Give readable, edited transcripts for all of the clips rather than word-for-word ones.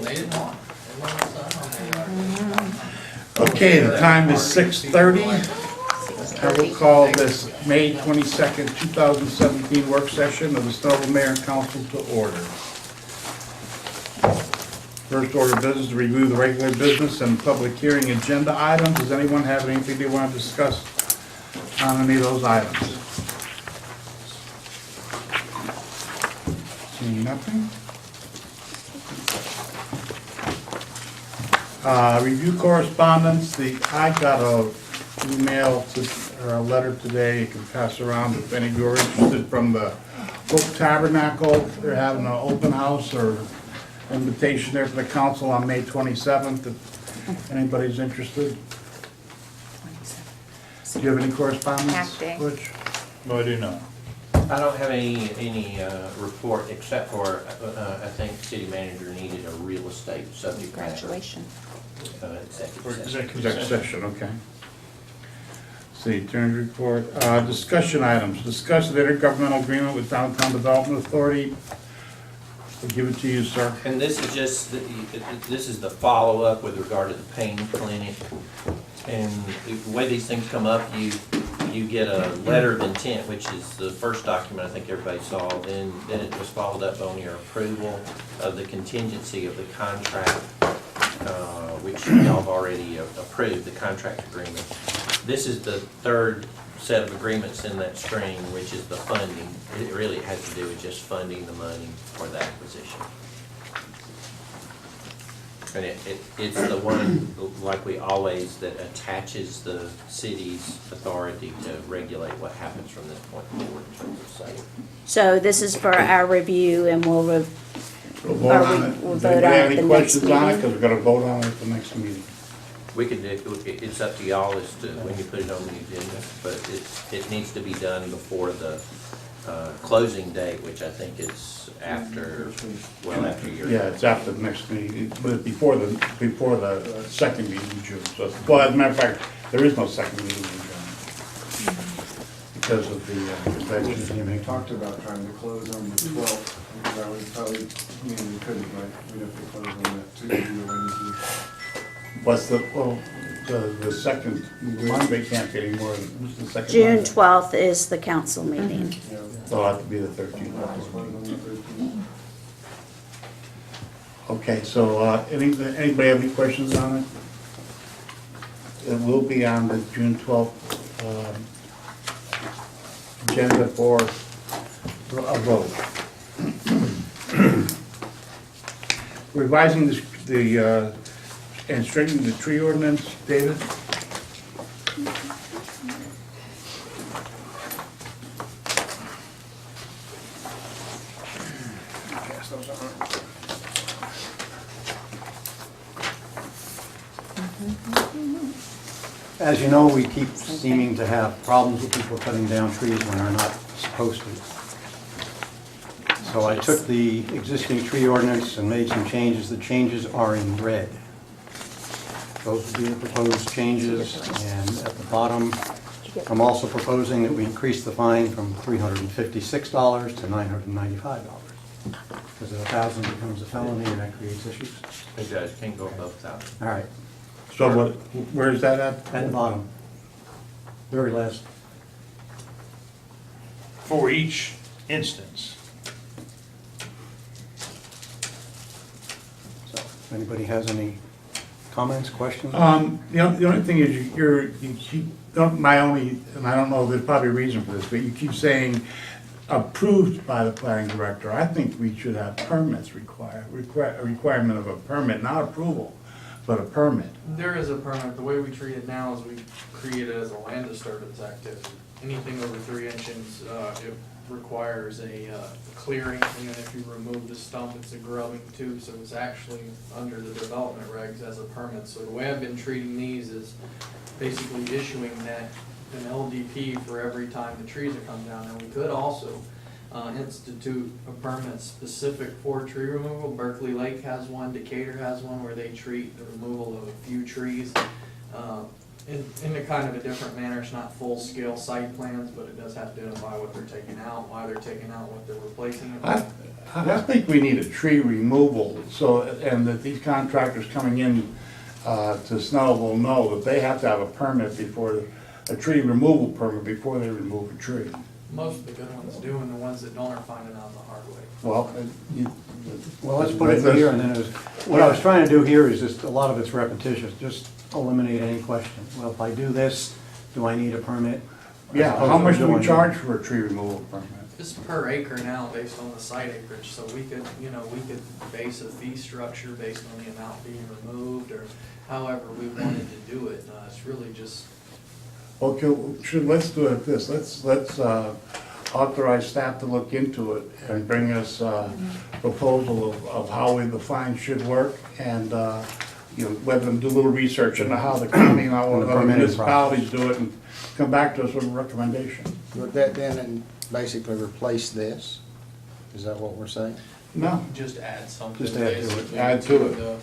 They didn't want it. They wanted sun. Okay, the time is 6:30. I will call this May 22nd, 2017 work session of the Snellville Mayor and Council to order. First order of business to review the regular business and public hearing agenda items. Does anyone have anything they want to discuss on any of those items? Seeing nothing? Review correspondence. I got a email or a letter today you can pass around if any of you are interested from the Hope Tabernacle. They're having an open house or invitation there for the council on May 27th if anybody's interested. Do you have any correspondence, Butch? No, I do not. I don't have any report except for, I think the city manager needed a real estate subject matter. Graduation. Executive session. Executive session, okay. See, attorney report. Discussion items. Discuss the intergovernmental agreement with Downtown Development Authority. I'll give it to you, sir. And this is just, this is the follow-up with regard to the pain clinic. And the way these things come up, you get a letter of intent, which is the first document I think everybody saw. Then it was followed up on your approval of the contingency of the contract, which y'all have already approved, the contract agreement. This is the third set of agreements in that string, which is the funding. It really has to do with just funding the money for the acquisition. And it's the one, like we always, that attaches the city's authority to regulate what happens from this point forward in terms of sale. So this is for our review, and we'll We'll vote on it. we'll Does vote anybody on have it any the next questions on it? meeting. Because we're going to vote on it at the next meeting. We can do, it's up to y'all as to when you put it on the agenda, but it needs to be done before the closing date, which I think is after, well, after your. Yeah, it's after the next meeting, but before the second meeting in June. So, well, as a matter of fact, there is no second meeting in June because of the convention. They talked about trying to close on the 12th, because I would probably, we couldn't, right? We'd have to close on that Tuesday or Wednesday. What's the second Monday can't be any more than, what's the second June Monday? 12th is the council meeting. Yeah. So it'll have to be the 13th. Close on the 13th. Okay, so, anybody have any questions on it? It will be on the June 12th, agenda for a vote. Revising the and straightening the tree ordinance, David? As you know, we keep seeming to have problems with people cutting down trees when they're not supposed to. So I took the existing tree ordinance and made some changes. The changes are in red. Those will be the proposed changes, and at the bottom, I'm also proposing that we increase the fine from $356 to $995. Because if 1,000 becomes a felony, and that creates issues. Hey, Judge, can't go above 1,000. All right, So what, where is that at? at the bottom, very last. For each instance. So, if anybody has any comments, questions? The only thing is you keep, my only, and I don't know, there's probably a reason for this, but you keep saying approved by the planning director. I think we should have permits a requirement of a permit, not approval, but a permit. There is a permit. The way we treat it now is we create it as a land disturbance activity. Anything over 3 inches, it requires a clearing, and then if you remove the stump, it's a grubbing too, so it's actually under the development regs as a permit. So the way I've been treating these is basically issuing that, an LDP for every time the trees are come down. And we could also institute a permit specific for tree removal. Berkeley Lake has one, Decatur has one, where they treat the removal of a few trees. in a kind of a different manner. It's not full-scale site plans, but it does have to identify what they're taking out, why they're taking out, what they're replacing it with. I think we need a tree removal, so, and that these contractors coming in to Snellville know that they have to have a permit before, a tree removal permit before they remove a tree. Most of the good ones do, and the ones that don't are finding out the hard way. Well, Well, let's put it here, and then what I was trying to do here is just, a lot of it's repetitious, just eliminate any question. Well, if I do this, do I need a permit? yeah, As opposed how to much do we doing- charge for a tree removal permit? It's per acre now based on the site acreage, so we could, we could base a fee structure based on the amount being removed, or however we wanted to do it. It's really just, Okay, let's do it this, let's authorize staff to look into it and bring us a proposal of how the fine should work, and, let them do a little research into how the county and how And the other permitting municipalities do it, and come back to us with a recommendation. Would that then basically replace this? Is that what we're saying? No, just add something. Just add to it. basically Add to it. the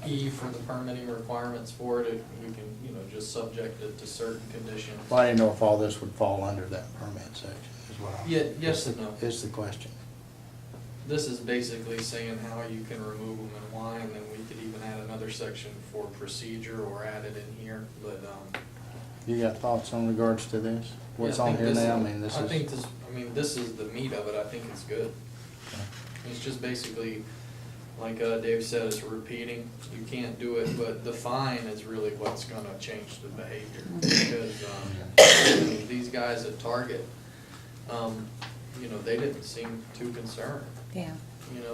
E for the permitting requirements for it. We can, just subject it to certain conditions. Well, I didn't know if all this would fall under that permit section as well. Yeah, yes and no. Is the question. This is basically saying how you can remove them and why, and then we could even add another section for procedure or add it in here, but, You got thoughts in regards to this? What's yeah, I on think here this now? I is- mean, this I is, think this is the meat of it. I think it's good. It's just basically, like Dave said, it's repeating. You can't do it, but the fine is really what's gonna change the behavior. Because, these guys at Target, they didn't seem too concerned. Yeah.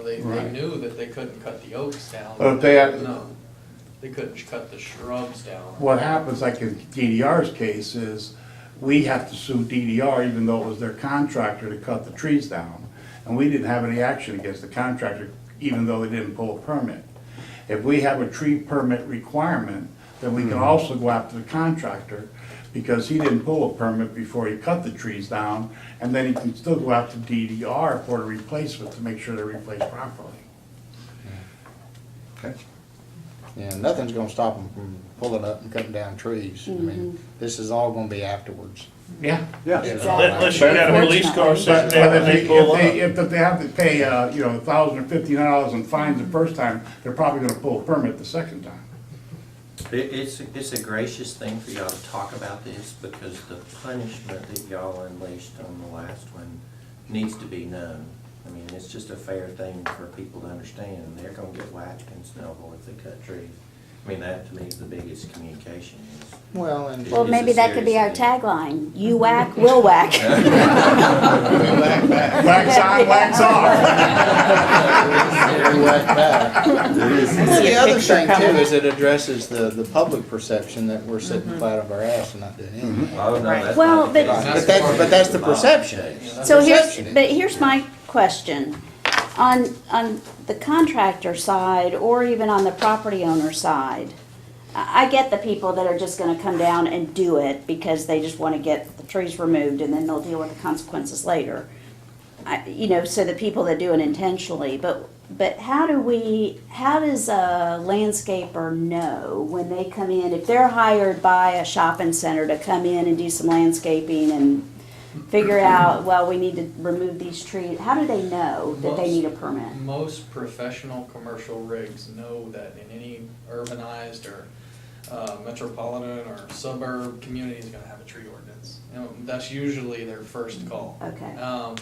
They Right. knew that they couldn't cut the oaks down. But if they had- No, they couldn't cut the shrubs down. what happens, like in DDR's case, is we have to sue DDR even though it was their contractor to cut the trees down. And we didn't have any action against the contractor, even though they didn't pull a permit. If we have a tree permit requirement, then we can also go after the contractor because he didn't pull a permit before he cut the trees down, and then he can still go after DDR for the replacement to make sure they're replaced properly. Okay. yeah, nothing's gonna stop them from pulling up and cutting down trees. I mean, this is all gonna be afterwards. Yeah. Yeah. Unless you got a police car sitting But there and they pull up. if they have to pay, $1,000 or $1,500 in fines the first time, they're probably gonna pull a permit the second time. It's a gracious thing for y'all to talk about this, because the punishment that y'all unleashed on the last one needs to be known. I mean, it's just a fair thing for people to understand, and they're gonna get whacked in Snellville if they cut trees. I mean, that to me is the biggest communication is. Well, and. Well, It is maybe a that could be our serious thing. tagline. You whack, we'll whack. Wax on, wax off. The other thing too is it addresses the public perception that we're sitting flat of our ass and not doing anything. Oh, no, that's Well, not but- the case. But that's the perception. So Perception. here's my question. On the contractor side, or even on the property owner side, I get the people that are just gonna come down and do it because they just wanna get the trees removed and then they'll deal with the consequences later. So the people that do it intentionally, but how does a landscaper know when they come in, if they're hired by a shopping center to come in and do some landscaping and figure out, well, we need to remove these trees, how do they know that they need a permit? Most professional commercial rigs know that in any urbanized or metropolitan or suburb community is gonna have a tree ordinance. That's usually their first call. Okay.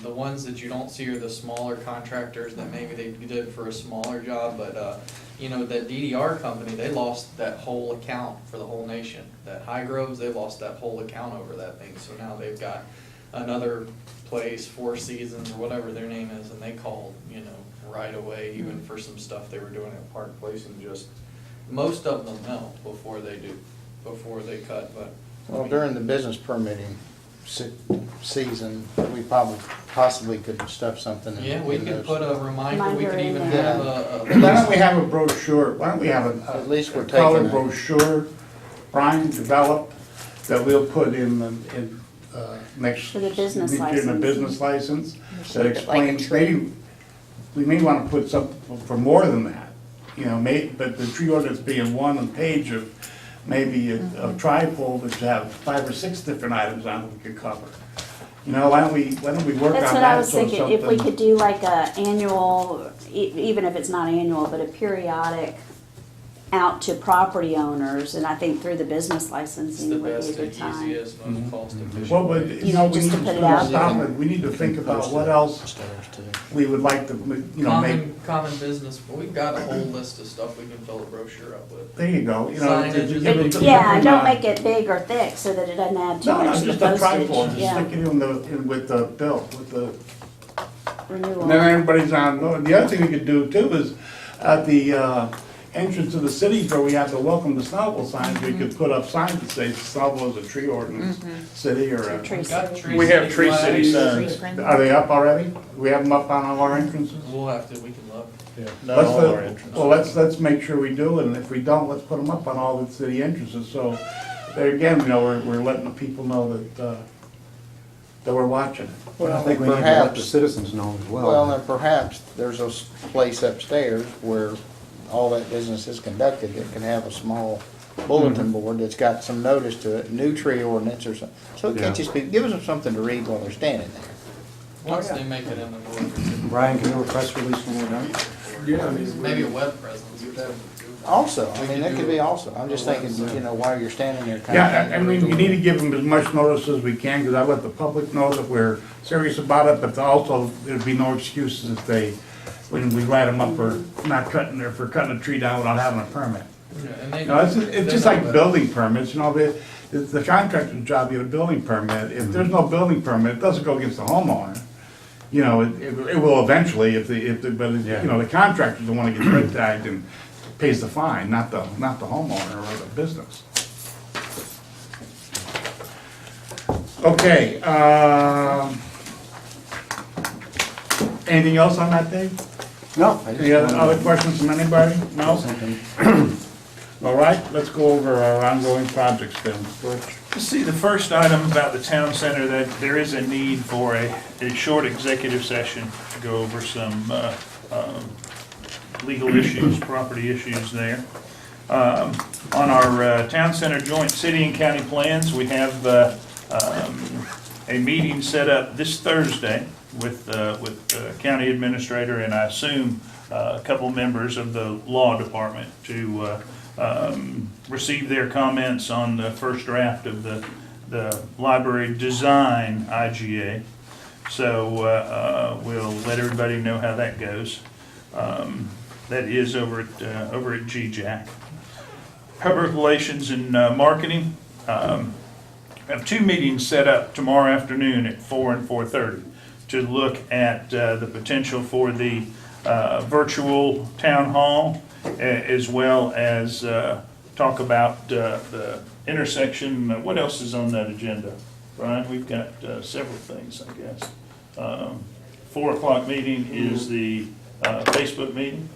The ones that you don't see are the smaller contractors that maybe they did for a smaller job, but, that DDR company, they lost that whole account for the whole nation. That High Groves, they lost that whole account over that thing, so now they've got another place, Four Seasons or whatever their name is, and they called, right away, even for some stuff they were doing at Park Place, and just, most of them know before they cut, but. Well, during the business permitting season, we possibly could stuff something in. Yeah, we in could those. put a reminder, we could Reminder in even there. have Why don't we have a brochure, why don't we have At least we're a color taking it. brochure, Brian, developed, that we'll put in next. For the business in the license. business license, that shape it like a explains, tree. maybe, we may wanna put something for more than that. But the tree ordinance being one page of maybe a tripod that have 5 or 6 different items on it we could cover. You know, why don't we work on that? That's what I was so thinking, if we something- could do like a annual, even if it's not annual, but a periodic out to property owners, and I think through the business It's licensing the would be a best good and time. easiest, most cost efficient. Well, but, way. you know, we Just need to to put it out stop there. it, we need to think about what else we would like to, you know, make, Common business, we've got a whole list of stuff we can fill a brochure up with. there you go, you know. Signage to is give a it big to deal. Yeah, and don't different, make it big or thick so that it doesn't add too No, no, much to the just a tripod, postage, just yeah, stick it with the bill, with the, renewal. and then everybody's on, board. The other thing we could do too is, at the, entrance to the cities where we have the welcome to Snellville signs, we could put up signs that say Snellville is a tree ordinance city or a. Tree We've got city. tree We have Tree flags. City signs. Are they up already? We have them up on all our entrances? We'll have to, we can look. Not Let's, all our entrances. well, let's make sure we do, and if we don't, let's put them up on all the city entrances, so, there again, you know, we're letting the people know that we're watching. I think we need to let the Perhaps, citizens know as well. well, and perhaps there's a place upstairs where all that business is conducted that can have a small bulletin board that's got some notice to it, new tree ordinance or something. So it can't Yeah. just be, gives them something to read while they're standing there. Once they make it in the board, Brian, can you do a press release when we're done? Yeah, I mean, maybe a web presence or something. Also, I mean, that could be also, I'm just thinking, you know, while you're standing there. kind of Yeah, thing. I mean, we need to give them as much notice as we can, because I let the public know that we're serious about it, but also, there'd be no excuses if they, when we write them up for not cutting, or for cutting a tree down without having a permit. Yeah, and they. You know, it's they just know like that. building permits, you know, it's the contractor's job, you have a building permit. If there's no building permit, it doesn't go against the homeowner. You know, it will eventually, but, you know, the contractor's the one that gets red tagged and pays the fine, not the homeowner or the business. Okay, anything else on that, Dave? No. I just Any other wanted to- questions from anybody? No? Something. All right, let's go over our ongoing projects then. George? See, the first item about the town center, that there is a need for a short executive session to go over some legal issues, property issues there. On our town center joint city and county plans, we have a meeting set up this Thursday with county administrator and I assume a couple members of the law department to receive their comments on the first draft of the library design IGA. So we'll let everybody know how that goes. That is over at GJAC. Public Relations and Marketing. Have 2 meetings set up tomorrow afternoon at 4 and 4:30 to look at the potential for the virtual town hall, as well as talk about the intersection. What else is on that agenda? Brian, we've got several things, I guess. 4 o'clock meeting is the Facebook meeting.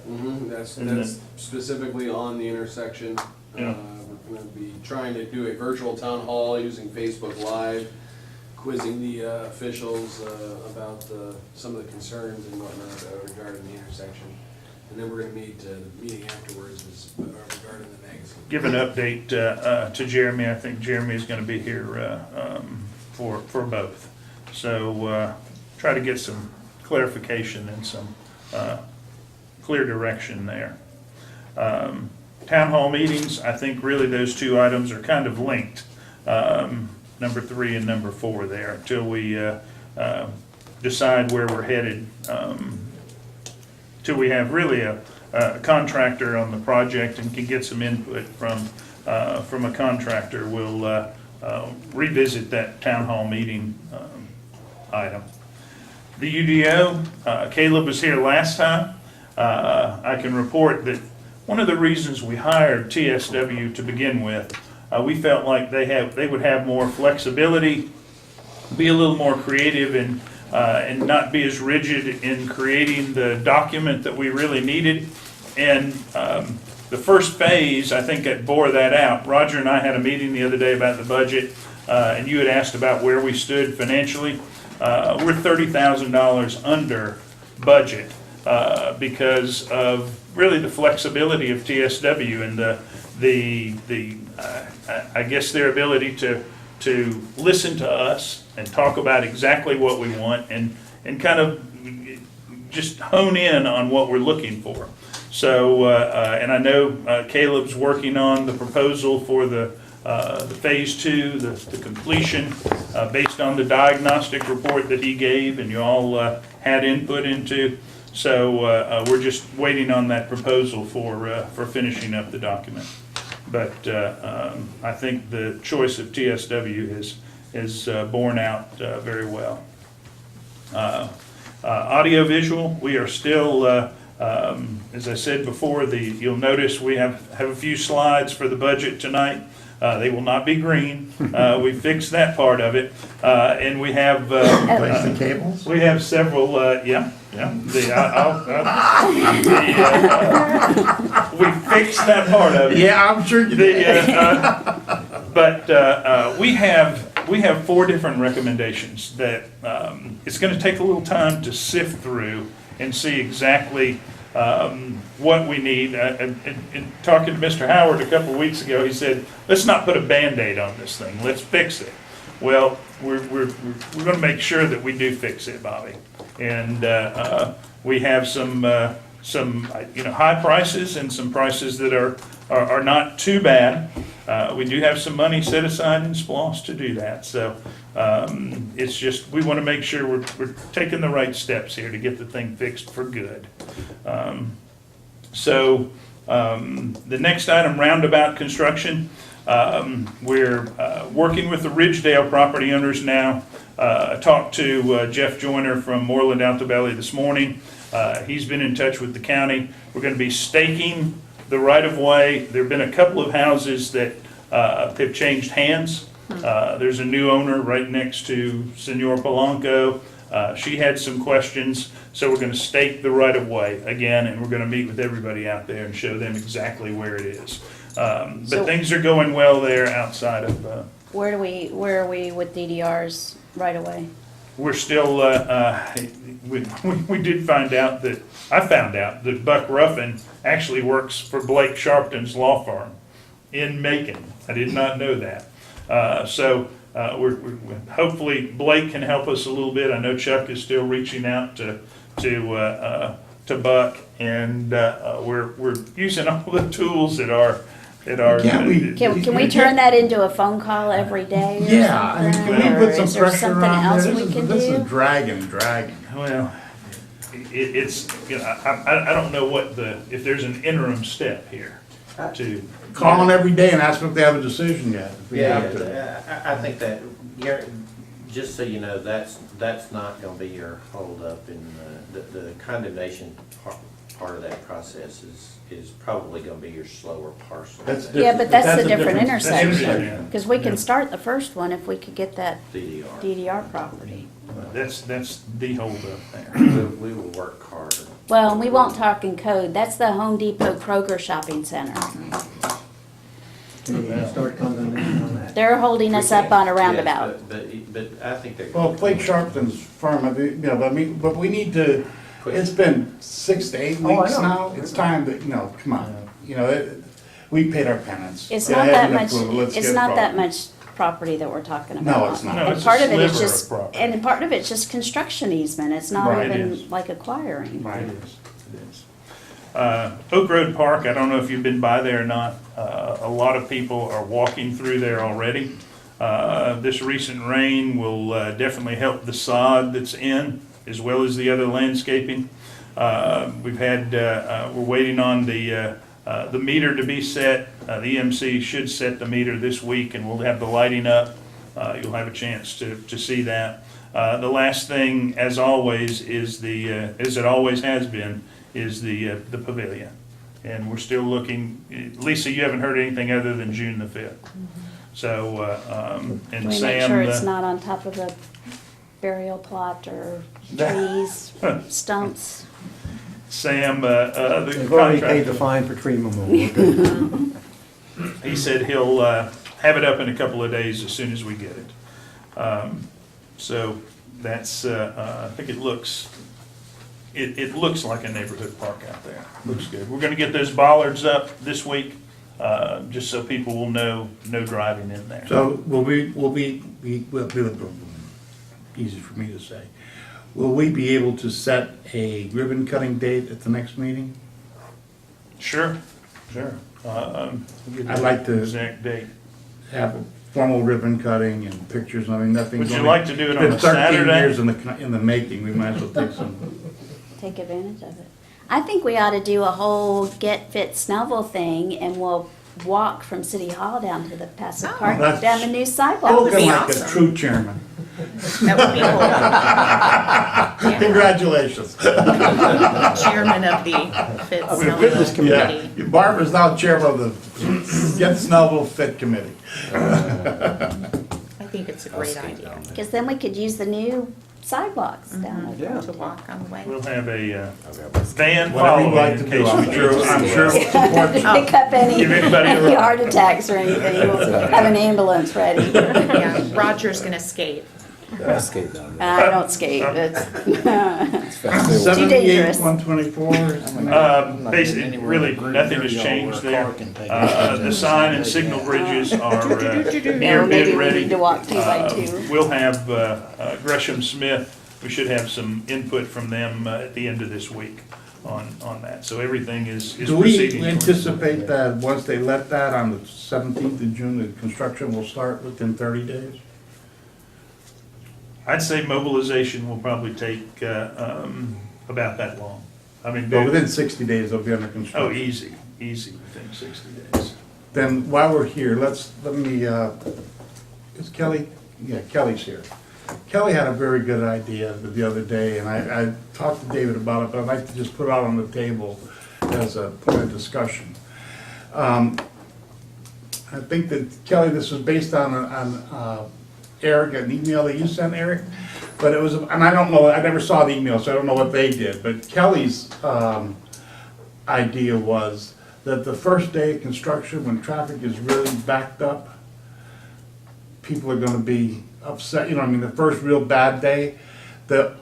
That's And then- specifically on the intersection. Yeah. We're gonna be trying to do a virtual town hall using Facebook Live, quizzing the officials about some of the concerns and whatnot regarding the intersection. And then we're gonna meet, the meeting afterwards is regarding the magazine. Give an update to Jeremy. I think Jeremy is going to be here for both. So try to get some clarification and some clear direction there. Town hall meetings, I think really those 2 items are kind of linked, number 3 and number 4 there, until we decide where we're headed, till we have really a contractor on the project and can get some input from a contractor. We'll revisit that town hall meeting item. The UDO, Caleb was here last time. I can report that one of the reasons we hired TSW to begin with, we felt like they would have more flexibility, be a little more creative, and not be as rigid in creating the document that we really needed. And the first phase, I think it bore that out. Roger and I had a meeting the other day about the budget, and you had asked about where we stood financially. We're $30,000 under budget because of really the flexibility of TSW and I guess their ability to listen to us and talk about exactly what we want and kind of just hone in on what we're looking for. So, and I know Caleb's working on the proposal for the phase 2, the completion, based on the diagnostic report that he gave and you all had input into. So we're just waiting on that proposal for finishing up the document. But I think the choice of TSW has borne out very well. Audio visual, we are still, as I said before, you'll notice we have a few slides for the budget tonight. They will not be green. We fixed that part of it. And we have, Place the cables? we have several, yeah. We fixed that part of it. Yeah, I'm sure you did. But we have 4 different recommendations that it's going to take a little time to sift through and see exactly what we need. In talking to Mr. Howard a couple of weeks ago, he said, let's not put a Band-Aid on this thing, let's fix it. Well, we're going to make sure that we do fix it, Bobby. And we have some high prices and some prices that are not too bad. We do have some money set aside in SPLOST to do that. So it's just, we want to make sure we're taking the right steps here to get the thing fixed for good. The next item, roundabout construction. We're working with the Ridgedale property owners now. I talked to Jeff Joyner from Moreland Alta Valley this morning. He's been in touch with the county. We're going to be staking the right-of-way. There have been a couple of houses that have changed hands. There's a new owner right next to Senor Polanco. She had some questions, so we're going to stake the right-of-way again, and we're going to meet with everybody out there and show them exactly where it is. But things are going well there outside of. Where are we with DDRs right away? We're still. We did find out that I found out that Buck Ruffin actually works for Blake Sharpton's law firm in Macon. I did not know that. So we're hopefully Blake can help us a little bit. I know Chuck is still reaching out to Buck, and we're using all the tools that are. Can we turn that into a phone call every day or Yeah, I mean, something? can we Or put some is there pressure something on else there? we can This do? is dragging. Well, it's, I don't know if there's an interim step here to. Call them every day and ask them if they have a decision yet. If we have to. Yeah, I think that, just so you know, that's not gonna be your holdup in the condemnation part of that process is probably gonna be your slower parcel. Yeah, but that's a different intersection. intersection, because we can start the first one if we could get that DDR. DDR property. That's the holdup there. We will work harder. Well, and we won't talk in code, that's the Home Depot Kroger Shopping Center. Start condemnation on that. They're holding us up on a roundabout. Yes, but I think they're. Well, Blake Sharpton's firm, but we need to, it's been 6 to 8 Oh, I weeks know. now. It's time to, come on. We paid our penance. It's Go not ahead that and much, approve it. Let's it's get it not that going. much property that we're talking about. No, it's not. No, And it's a part of it is sliver of just, property. and part of it's just construction easement, it's not Right, it is. even like acquiring. Right. It is. Oak Road Park, I don't know if you've been by there or not. A lot of people are walking through there already. This recent rain will definitely help the sod that's in, as well as the other landscaping. We're waiting on the meter to be set. The EMC should set the meter this week, and we'll have the lighting up. You'll have a chance to see that. The last thing, as always, is as it always has been, is the pavilion. And we're still looking, Lisa, you haven't heard anything other than June the 5th. So, Can and we make Sam, sure it's not on top of a burial plot or trees, stumps? Sam, the They've already paid the contractor, fine for tree removal. We're good. he said he'll have it up in a couple of days as soon as we get it. So that's, I think it looks like a neighborhood park out there. Looks good. We're gonna get those bollards up this week. just so people will know, no driving in there. So will easy for me to say. Will we be able to set a ribbon cutting date at the next meeting? Sure. Sure. I'd like to- Exact date. Have a formal ribbon cutting and pictures, I mean, nothing's. Would you only- like to do it it's on been a 13 Saturday? years in the making, we might as well take some. Take advantage of it. I think we ought to do a whole Get Fit Snellville thing, and we'll walk from City Hall down to the Passive Park, that's- down the new sidewalk. Spoken be like a awesome. true chairman. That would be cool. Yeah. Congratulations. Chairman of the Fit Fitness Snellville committee. Committee. Yeah, Barbara's now chairman of the Get Snellville Fit Committee. I think it's a great idea Because then we could use the new sidewalks down there. Yeah. to walk on the way. We'll have a van Whatever you'd following like in to do, case we I'm need sure, to. I'm sure we'll support you. Pick up any Give anybody a ride. heart attacks or anything, we'll have an ambulance ready. Yeah, Roger's gonna skate. I skate down there. I don't skate, it's, It's fast. 78, dangerous. 124. Basically, really, nothing has changed there. The sign and signal bridges are near or maybe bid we ready. need to walk 2x2. We'll have Gresham Smith, we should have some input from them at the end of this week on that. So everything is Do we proceeding. anticipate that once they let that on the 17th of June, the construction will start within 30 days? I'd say mobilization will probably take about that long. I mean, But within 60 days, they'll be under construction. oh, easy within 60 days. Then while we're here, let me, is Kelly? Yeah, Kelly's here. Kelly had a very good idea the other day, and I talked to David about it, but I'd like to just put it out on the table as a point of discussion. I think that, Kelly, this was based on Eric, an email that you sent, Eric, but it was, and I don't know, I never saw the email, so I don't know what they did, but Kelly's idea was that the first day of construction, when traffic is really backed up, people are gonna be upset, you know, I mean, the first real bad day, the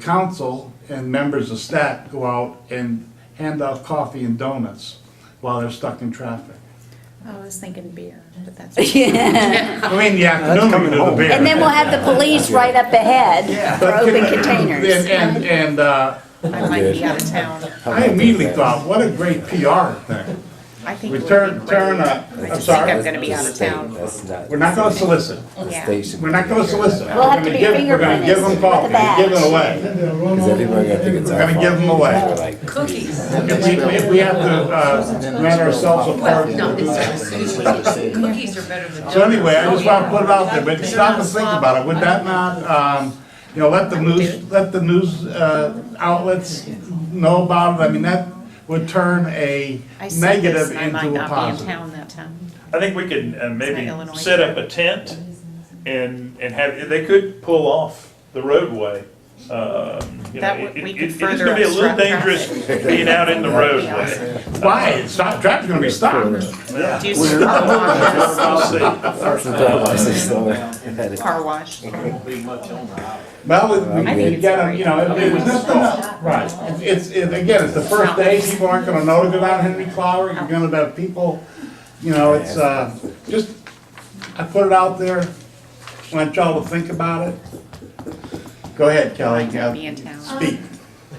council and members of staff go out and hand out coffee and donuts while they're stuck in traffic. I was thinking beer, but that's. I mean, the afternoon, we can do the beer. And then we'll have the police right up ahead for But open can- containers. And I might be out of town. I immediately thought, what a great PR thing. I think We it would turn, be turn, great. I'm I just think sorry, I'm gonna be out of town. That's not. we're not gonna solicit. Yeah. Station. We're not gonna solicit. We'll have to be We're gonna give them fingerprinted coffee, with a we're giving it away. Because everybody got to think it's We're our gonna fault. give them away. We're like, Cookies. If we have to, rent ourselves a park. Cookies are better than. So anyway, I just wanna put it out there, but stop and think about it, would that not, you know, let the news outlets know about it, I mean, that would turn a I said this, negative and I might into a not be in positive. town that time. I think we could maybe Illinois. set up a tent and have, they could pull off the roadway. You know, That would- we could it's further gonna be a little obstruct dangerous traffic. being out in the That would be roadway. Why? It's not, traffic's gonna be stopped. Do you see car washes? We'll see. Car wash. Well, I think you it's gotta, great. you know, it's just enough, right, again, it's the first day, people aren't gonna know to go down Henry Clower, you're gonna have people, you know, it's, just, I put it out there, want y'all to think about it. Go ahead, Kelly, I'll be in town. speak.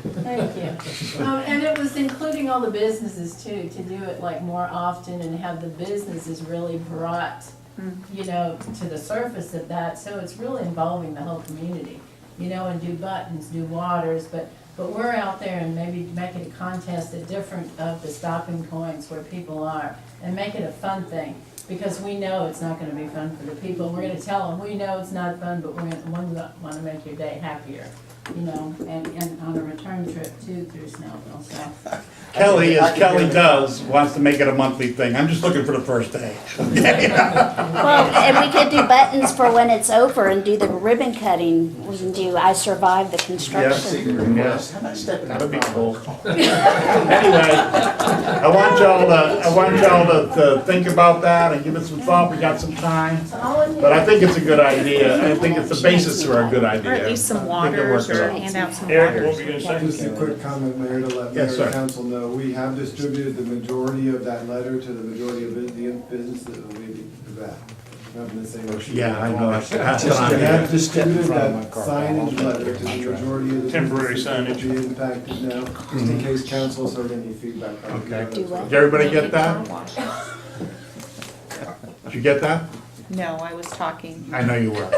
Thank you. And it was including all the businesses too, to do it like more often and have the businesses really brought, you know, to the surface of that. So it's really involving the whole community, you know, and do buttons, do waters, but we're out there and maybe make it a contest at different of the stopping points where people are and make it a fun thing. Because we know it's not gonna be fun for the people. We're gonna tell them, we know it's not fun, but we're gonna wanna make your day happier, you know, and on a return trip too through Snellville, so. Kelly, as Kelly does, wants to make it a monthly thing, I'm just looking for the first day. Well, and we could do buttons for when it's over and do the ribbon cutting. We can do I survived the construction. Yes, that'd be cool. Anyway, I want y'all to, want y'all to think about that and give it some thought, we got some time. All in But I think it's a good idea, I think it's the basis for a good idea. Or at least some I think it waters, works or out. hand out some Eric, what waters. were you gonna say? Just a quick comment, Mayor, to let Yes, Mayor sir. and council know, we have distributed the majority of that letter to the majority of the business that will be that. Not in the same motion. Yeah, I know, that's what We I'm have at. distributed that signage letter to the majority of the Temporary businesses that will signage. be impacted now, just in case council's heard any feedback. Okay. Do what? Did everybody get Car that? wash. Did you get that? No, I was talking, I know you were.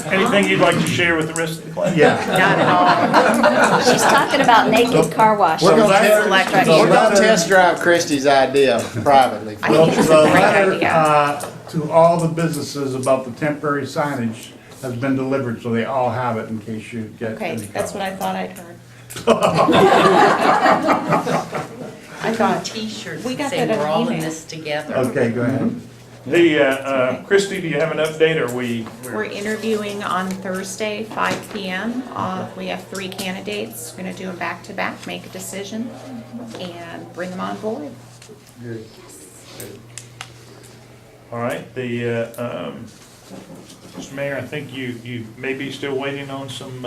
Anything you'd like to share with the rest of the class? Yeah. not at all. She's talking about naked car washing. We're gonna that- test, electric. we're gonna test drive Christie's idea privately. I Well, think it's a the great letter, idea. to all the businesses about the temporary signage has been delivered, so they all have it in case you get Okay, any that's what comments. I thought I'd heard. I thought, T-shirts We got saying that in we're all in email. this together. Okay, go ahead. Christie, do you have an update, or we're interviewing on Thursday, 5 PM. We have 3 candidates, we're gonna do them back to back, make a decision, and bring them on board. all right, Mr. Mayor, I think you may be still waiting on some,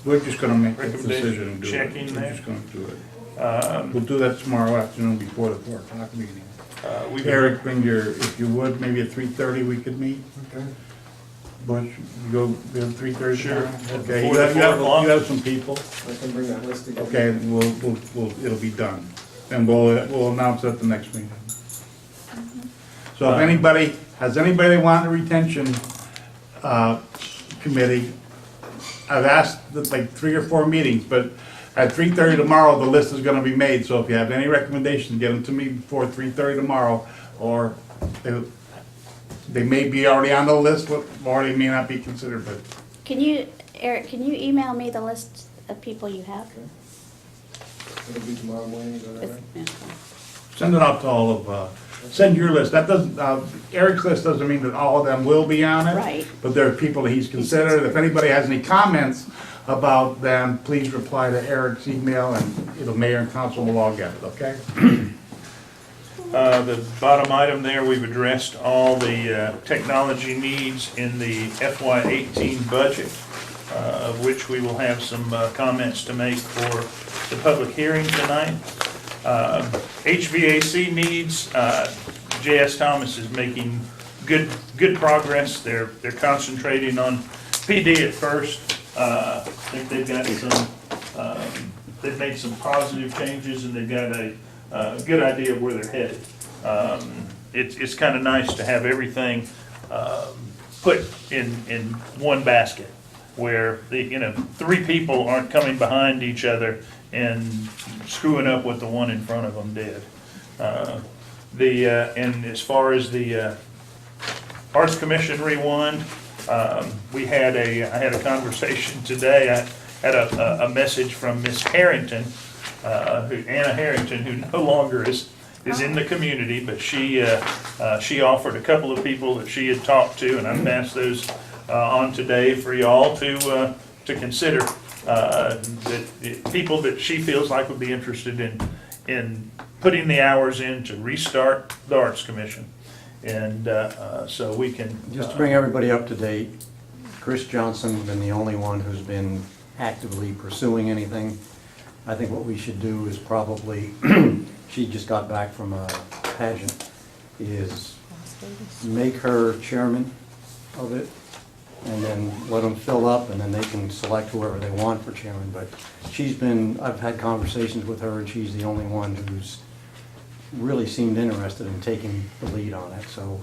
We're just gonna make a decision and do it. Checking We're there. just gonna do it. We'll do that tomorrow afternoon before the 4 o'clock meeting. we've Eric, bring your, if you would, maybe at 3:30 we could meet. Okay. Bush, you go, we have 3:30? Sure. Okay, Before the 4 o'clock. you have some people. I can bring that list together. Okay, it'll be done. And we'll announce it at the next meeting. So if anybody, has anybody want a retention, committee? I've asked like 3 or 4 meetings, but at 3:30 tomorrow, the list is gonna be made, so if you have any recommendations, get them to me before 3:30 tomorrow, or they may be already on the list, or they may not be considered, but Can you, Eric, can you email me the list of people you have? It'll be tomorrow morning, is that all right? Yeah. send it out to all of, send your list. That doesn't, Eric's list doesn't mean that all of them will be on it. Right. But there are people that he's considered. If anybody has any comments about them, please reply to Eric's email, and mayor and council will all get it, okay? The bottom item there, we've addressed all the technology needs in the FY18 budget, of which we will have some comments to make for the public hearing tonight. HVAC needs, J.S. Thomas is making good progress. They're concentrating on PD at first. I think they've got some, they've made some positive changes, and they've got a good idea of where they're headed. It's kind of nice to have everything put in one basket, where the 3 people aren't coming behind each other and screwing up what the one in front of them did. And as far as the Arts Commission rewind, I had a conversation today. I had a message from Miss Harrington, Anna Harrington, who no longer is in the community, but she offered a couple of people that she had talked to, and I've passed those on today for y'all to consider, that people that she feels like would be interested in putting the hours in to restart the Arts Commission. And so we can. Just to bring everybody up to date, Chris Johnson has been the only one who's been actively pursuing anything. I think what we should do is probably, she just got back from a pageant, is make her chairman of it, and then let them fill up, and then they can select whoever they want for chairman. But I've had conversations with her, and she's the only one who's really seemed interested in taking the lead on it. So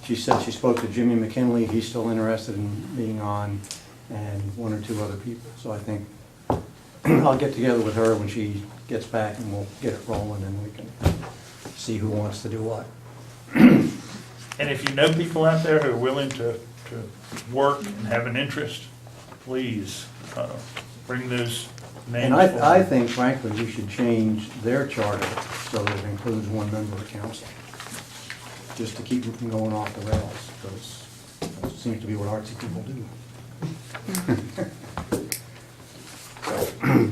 she said she spoke to Jimmy McKinley, he's still interested in being on, and 1 or 2 other people. So I think I'll get together with her when she gets back, and we'll get it rolling, and we can see who wants to do what. And if you know people out there who are willing to work and have an interest, please bring those names And forward. I think frankly, we should change their charter so that it includes 1 member of council, just to keep it from going off the rails, because it seems to be what artsy people do.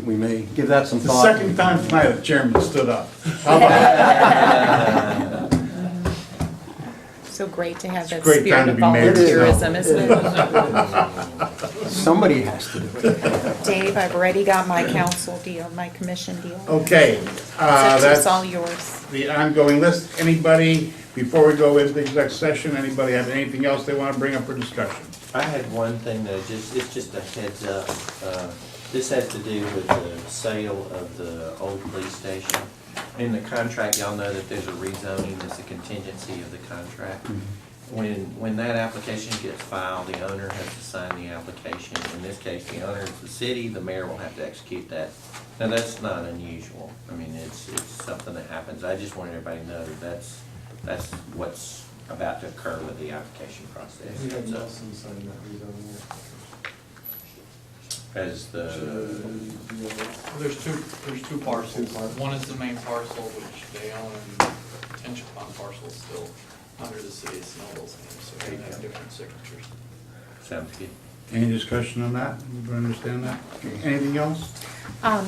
we may give that some The thought. second time tonight the chairman stood up. How about that? So great to have that great spirit time of to be mayor, volunteerism, isn't it? Somebody has to do it. Dave, I've already got my council deal, my commission deal. Okay, It's that's all yours. the ongoing list. Anybody, before we go into the exec session, anybody have anything else they want to bring up for discussion? I had one thing that it's just a heads up. This has to do with the sale of the old police station. In the contract, y'all know that there's a rezoning, that's a contingency of the contract. When that application gets filed, the owner has to sign the application. In this case, the owner is the city, the mayor will have to execute that. Now, that's not unusual. I mean, it's something that happens. I just want everybody to know that that's what's about to occur with the application process. We have So, Nelson sign that rezoning. as the, There's two parcels. One is the main parcel, which they own, and the retention pond parcel is still under the city of Snellville's name, so they have different signatures. sounds good. Any discussion on that? Do you understand that? Anything else?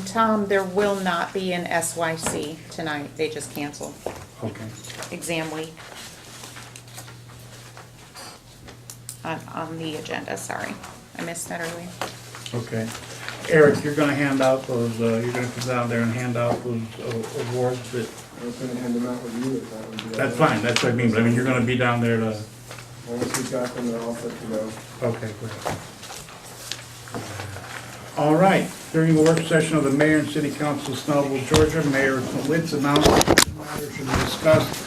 Tom, there will not be an SYC tonight. They just canceled Okay. exam week. On the agenda, sorry. I missed that earlier. Okay. Eric, you're gonna hand out those, you're gonna come down there and hand out those awards that, I was gonna hand them out with you if that would be. that's fine, that's what I mean, but I mean, you're gonna be down there to, Once we've got them, they're all set to go. okay, great. All right, during the work session of the mayor and city council of Snellville, Georgia, Mayor Litz announced that matters should be discussed